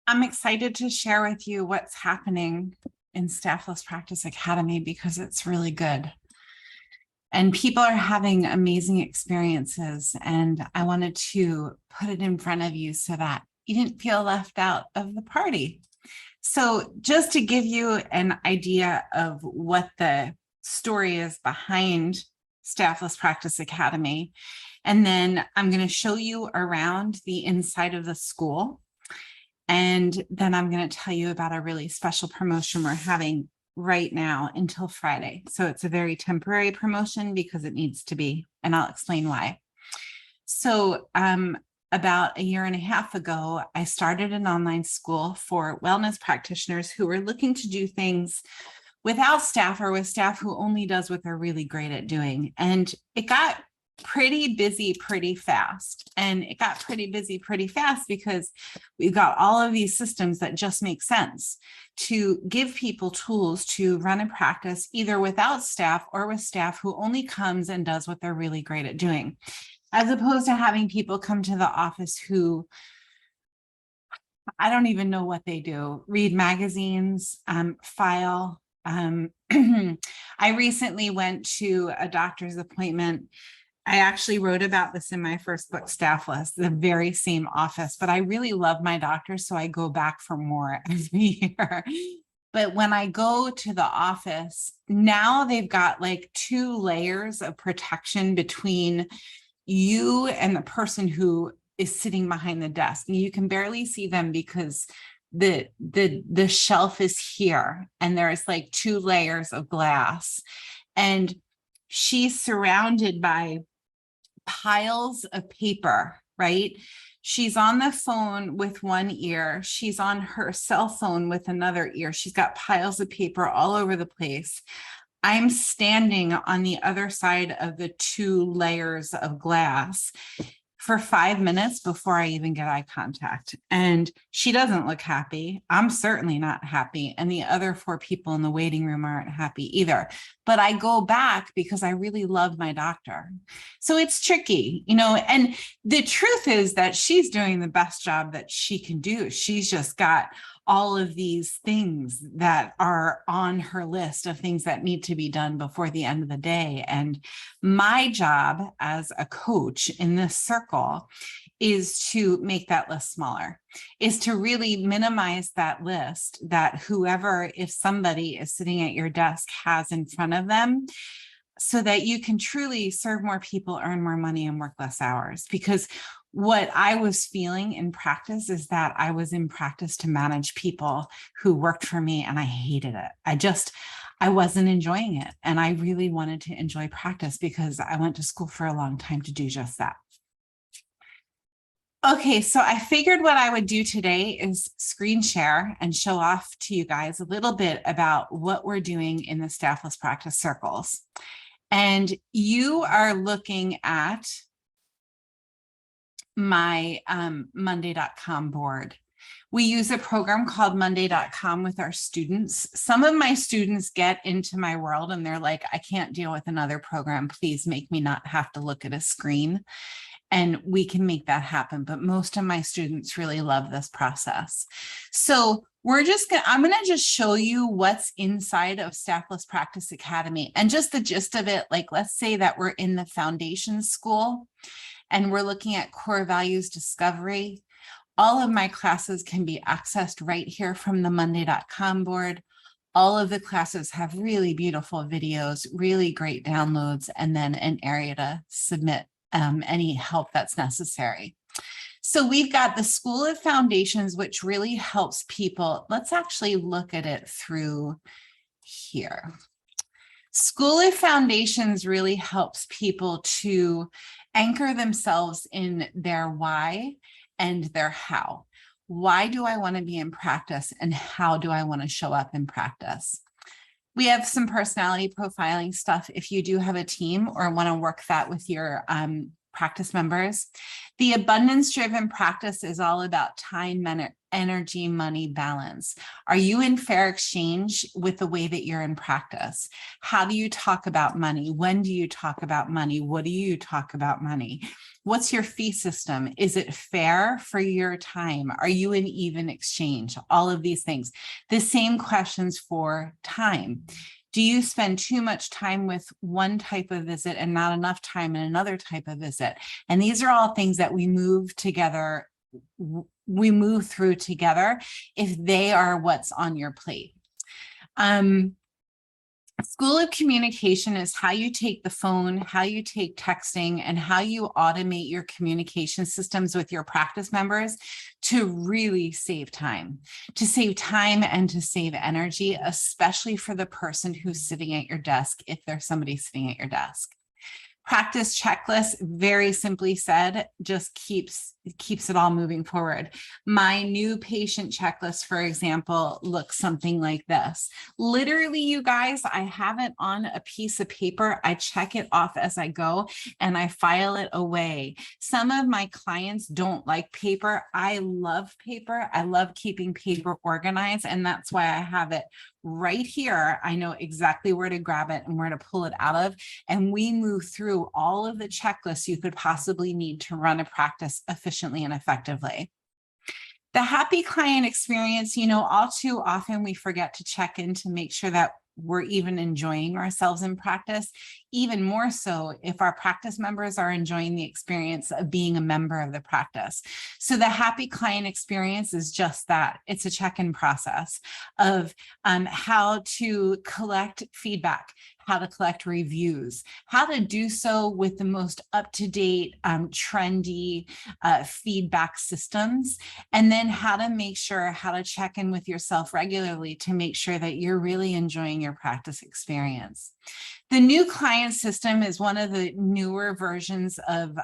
I'm excited to share with you what's happening in Staffless Practice Academy because it's really good. And people are having amazing experiences. And I wanted to put it in front of you so that you didn't feel left out of the party. So just to give you an idea of what the story is behind Staffless Practice Academy, and then I'm going to show you around the inside of the school. And then I'm going to tell you about a really special promotion we're having right now until Friday. So it's a very temporary promotion because it needs to be, and I'll explain why. So about a year and a half ago, I started an online school for wellness practitioners who were looking to do things without staff or with staff who only does what they're really great at doing. And it got pretty busy pretty fast. And it got pretty busy pretty fast because we've got all of these systems that just make sense to give people tools to run a practice either without staff or with staff who only comes and does what they're really great at doing, as opposed to having people come to the office who I don't even know what they do, read magazines, file. I recently went to a doctor's appointment. I actually wrote about this in my first book, Staffless, the very same office, but I really love my doctor, so I go back for more every year. But when I go to the office, now they've got like 2 layers of protection between you and the person who is sitting behind the desk. And you can barely see them because the shelf is here and there's like 2 layers of glass. And she's surrounded by piles of paper, right? She's on the phone with one ear. She's on her cell phone with another ear. She's got piles of paper all over the place. I'm standing on the other side of the 2 layers of glass for 5 minutes before I even get eye contact. And she doesn't look happy. I'm certainly not happy. And the other 4 people in the waiting room aren't happy either. But I go back because I really love my doctor. So it's tricky, and the truth is that she's doing the best job that she can do. She's just got all of these things that are on her list of things that need to be done before the end of the day. And my job as a coach in this circle is to make that list smaller, is to really minimize that list that whoever, if somebody is sitting at your desk, has in front of them, so that you can truly serve more people, earn more money, and work less hours. Because what I was feeling in practice is that I was in practice to manage people who worked for me, and I hated it. I wasn't enjoying it. And I really wanted to enjoy practice because I went to school for a long time to do just that. Okay, so I figured what I would do today is screen share and show off to you guys a little bit about what we're doing in the Staffless Practice Circles. And you are looking at my Monday.com board. We use a program called Monday.com with our students. Some of my students get into my world and they're like, I can't deal with another program. Please make me not have to look at a screen. And we can make that happen. But most of my students really love this process. So I'm going to just show you what's inside of Staffless Practice Academy and just the gist of it. Like, let's say that we're in the foundation school and we're looking at core values discovery. All of my classes can be accessed right here from the Monday.com board. All of the classes have really beautiful videos, really great downloads, and then an area to submit any help that's necessary. So we've got the School of Foundations, which really helps people. Let's actually look at it through here. School of Foundations really helps people to anchor themselves in their why and their how. Why do I want to be in practice, and how do I want to show up in practice? We have some personality profiling stuff if you do have a team or want to work that with your practice members. The abundance-driven practice is all about time, energy, money balance. Are you in fair exchange with the way that you're in practice? How do you talk about money? When do you talk about money? What do you talk about money? What's your fee system? Is it fair for your time? Are you in even exchange? All of these things. The same questions for time. Do you spend too much time with one type of visit and not enough time in another type of visit? And these are all things that we move together, we move through together if they are what's on your plate. School of Communication is how you take the phone, how you take texting, and how you automate your communication systems with your practice members to really save time, and to save energy, especially for the person who's sitting at your desk, if there's somebody sitting at your desk. Practice checklist, very simply said, just keeps it all moving forward. My new patient checklist, for example, looks something like this. Literally, you guys, I have it on a piece of paper. I check it off as I go and I file it away. Some of my clients don't like paper. I love paper. I love keeping paper organized, and that's why I have it right here. I know exactly where to grab it and where to pull it out of. And we move through all of the checklists you could possibly need to run a practice efficiently and effectively. The happy client experience, all too often we forget to check in to make sure that we're even enjoying ourselves in practice, even more so if our practice members are enjoying the experience of being a member of the practice. So the happy client experience is just that. It's a check-in process of how to collect feedback, how to collect reviews, how to do so with the most up-to-date, trendy feedback systems, and then how to check in with yourself regularly to make sure that you're really enjoying your practice experience. The new client system is one of the newer versions of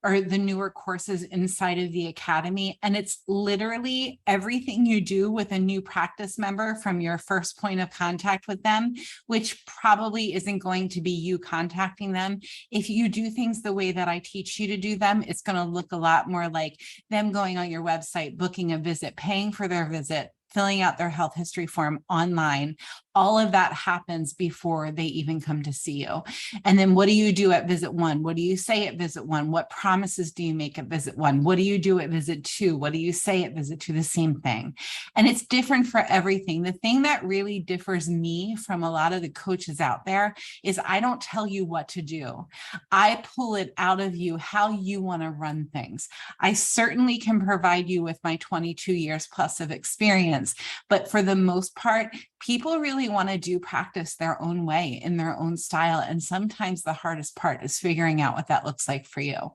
or the newer courses inside of the academy. And it's literally everything you do with a new practice member from your first point of contact with them, which probably isn't going to be you contacting them. If you do things the way that I teach you to do them, it's going to look a lot more like them going on your website, booking a visit, paying for their visit, filling out their health history form online. All of that happens before they even come to see you. And then what do you do at visit 1? What do you say at visit 1? What promises do you make at visit 1? What do you do at visit 2? What do you say at visit 2? The same thing. And it's different for everything. The thing that really differs me from a lot of the coaches out there is I don't tell you what to do. I pull it out of you how you want to run things. I certainly can provide you with my 22 years plus of experience, but for the most part, people really want to do practice their own way in their own style. And sometimes the hardest part is figuring out what that looks like for you.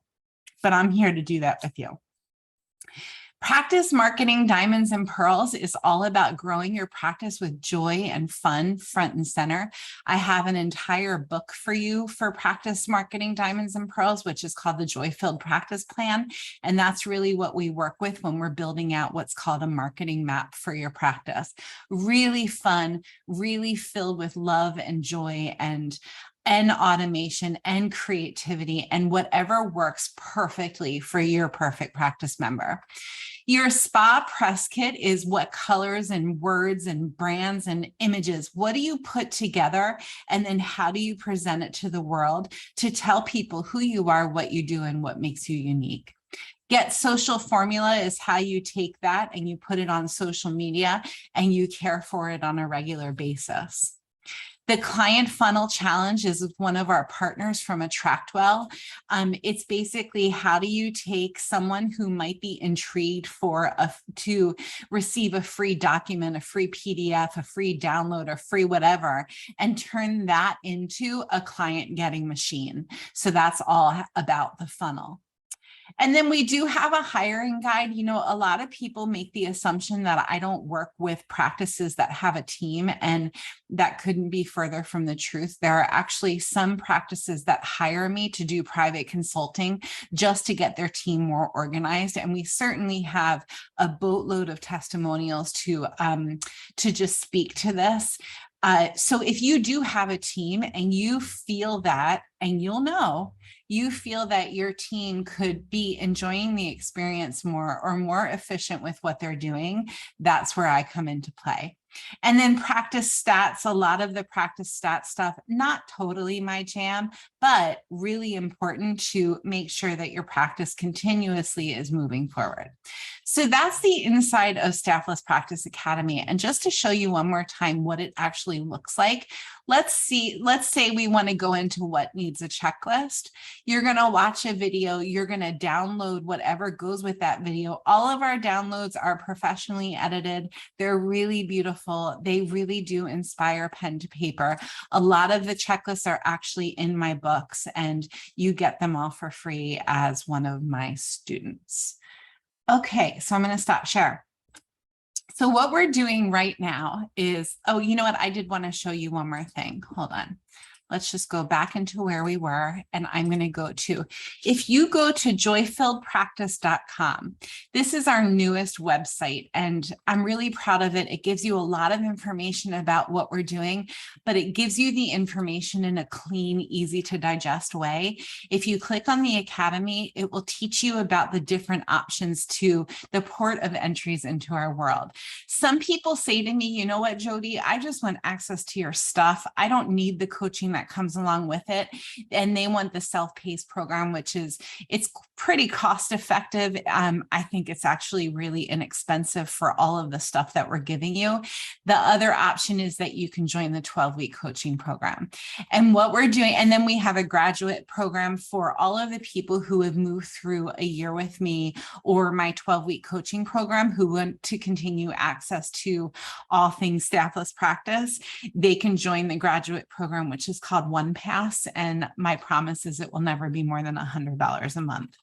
But I'm here to do that with you. Practice Marketing Diamonds and Pearls is all about growing your practice with joy and fun front and center. I have an entire book for you for Practice Marketing Diamonds and Pearls, which is called the Joy-Filled Practice Plan. And that's really what we work with when we're building out what's called a marketing map for your practice. Really fun, really filled with love and joy and automation and creativity and whatever works perfectly for your perfect practice member. Your spa press kit is what colors and words and brands and images, what do you put together? And then how do you present it to the world to tell people who you are, what you do, and what makes you unique? Get Social Formula is how you take that and you put it on social media and you care for it on a regular basis. The Client Funnel Challenge is with one of our partners from Attractwell. It's basically how do you take someone who might be intrigued to receive a free document, a free PDF, a free download, a free whatever, and turn that into a client getting machine. So that's all about the funnel. And then we do have a hiring guide. A lot of people make the assumption that I don't work with practices that have a team, and that couldn't be further from the truth. There are actually some practices that hire me to do private consulting just to get their team more organized. And we certainly have a boatload of testimonials to just speak to this. So if you do have a team and you feel that, and you feel that your team could be enjoying the experience more or more efficient with what they're doing, that's where I come into play. And then practice stats, a lot of the practice stat stuff, not totally my jam, but really important to make sure that your practice continuously is moving forward. So that's the inside of Staffless Practice Academy. And just to show you one more time what it actually looks like, let's say we want to go into what needs a checklist. You're going to watch a video, you're going to download whatever goes with that video. All of our downloads are professionally edited. They're really beautiful. They really do inspire pen to paper. A lot of the checklists are actually in my books, and you get them all for free as one of my students. Okay, so I'm going to stop share. So what we're doing right now is, oh, you know what? I did want to show you one more thing. Hold on. Let's just go back into where we were, and I'm going to go to, if you go to joyfilledpractice.com, this is our newest website, and I'm really proud of it. It gives you a lot of information about what we're doing, but it gives you the information in a clean, easy to digest way. If you click on the Academy, it will teach you about the different options to the port of entries into our world. Some people say to me, you know what, Jody, I just want access to your stuff. I don't need the coaching that comes along with it. And they want the self-paced program, which is, it's pretty cost effective. I think it's actually really inexpensive for all of the stuff that we're giving you. The other option is that you can join the 12-week coaching program. And what we're doing, and then we have a graduate program for all of the people who have moved through a year with me or my 12-week coaching program who want to continue access to all things staffless practice. They can join the graduate program, which is called One Pass, and my promise is it will never be more than $100 a month.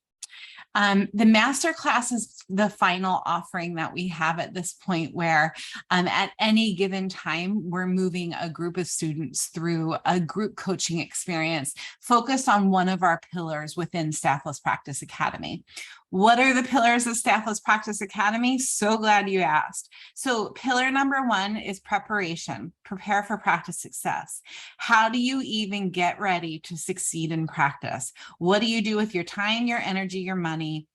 The masterclass is the final offering that we have at this point, where at any given time, we're moving a group of students through a group coaching experience focused on one of our pillars within Staffless Practice Academy. What are the pillars of Staffless Practice Academy? So glad you asked. So pillar number one is preparation. Prepare for practice success. How do you even get ready to succeed in practice? What do you do with your time, your energy, your money?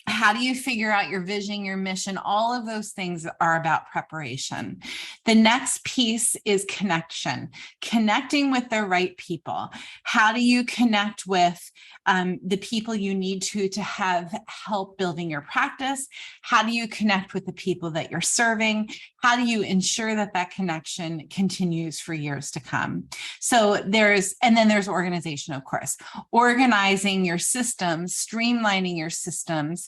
How do you figure out your vision, your mission? All of those things are about preparation. The next piece is connection, connecting with the right people. How do you connect with the people you need to have help building your practice? How do you connect with the people that you're serving? How do you ensure that that connection continues for years to come? So and then there's organization, of course, organizing your systems, streamlining your systems,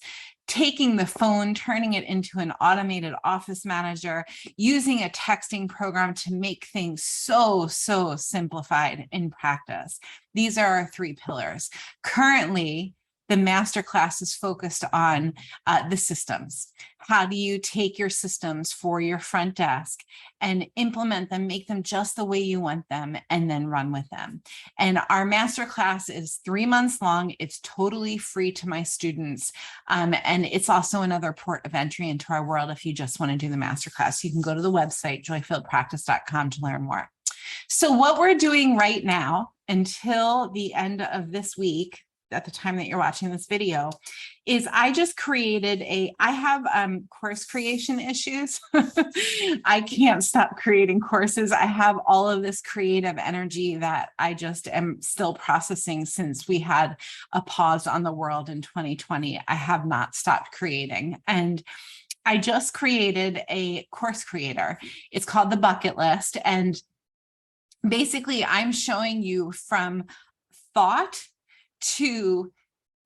taking the phone, turning it into an automated office manager, using a texting program to make things so simplified in practice. These are our three pillars. Currently, the masterclass is focused on the systems. How do you take your systems for your front desk and implement them, make them just the way you want them, and then run with them? And our masterclass is 3 months long. It's totally free to my students. And it's also another port of entry into our world. If you just want to do the masterclass, you can go to the website, joyfilledpractice.com, to learn more. So what we're doing right now until the end of this week, at the time that you're watching this video, is I just created I have course creation issues. I can't stop creating courses. I have all of this creative energy that I just am still processing since we had a pause on the world in 2020. I have not stopped creating. And I just created a course creator. It's called the Bucket List. And basically I'm showing you from thought to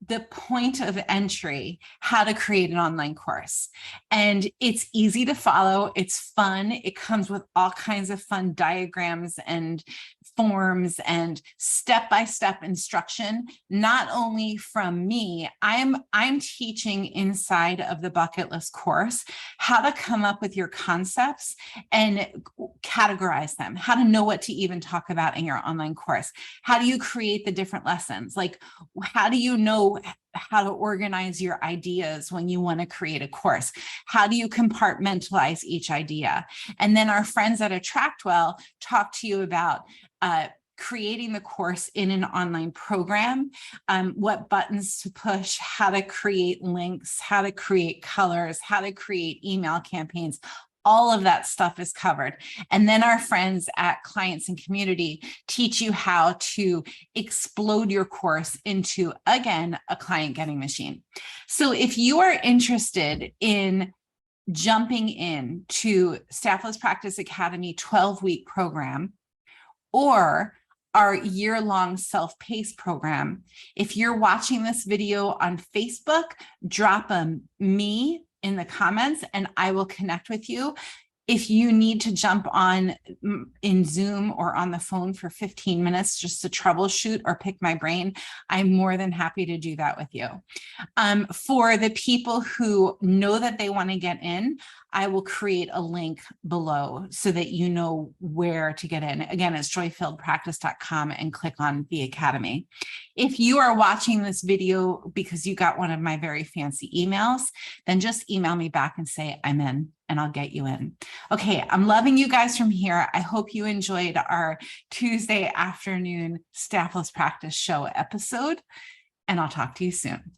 the point of entry, how to create an online course. And it's easy to follow. It's fun. It comes with all kinds of fun diagrams and forms and step-by-step instruction, not only from me. I'm teaching inside of the Bucket List course how to come up with your concepts and categorize them, how to know what to even talk about in your online course. How do you create the different lessons? Like, how do you know know how to organize your ideas when you want to create a course. How do you compartmentalize each idea? And then our friends at Attractwell talk to you about creating the course in an online program, what buttons to push, how to create links, how to create colors, how to create email campaigns. All of that stuff is covered. And then our friends at Clients and Community teach you how to explode your course into, again, a client getting machine. So if you are interested in jumping in to Staffless Practice Academy 12-week program or our year-long self-paced program, if you're watching this video on Facebook, drop a me in the comments and I will connect with you. If you need to jump on in Zoom or on the phone for 15 minutes just to troubleshoot or pick my brain, I'm more than happy to do that with you. For the people who know that they want to get in, I will create a link below so that you know where to get in. Again, it's joyfilledpractice.com and click on the Academy. If you are watching this video because you got one of my very fancy emails, then just email me back and say I'm in and I'll get you in. Okay, I'm loving you guys from here. I hope you enjoyed our Tuesday afternoon Staffless Practice Show episode, and I'll talk to you soon.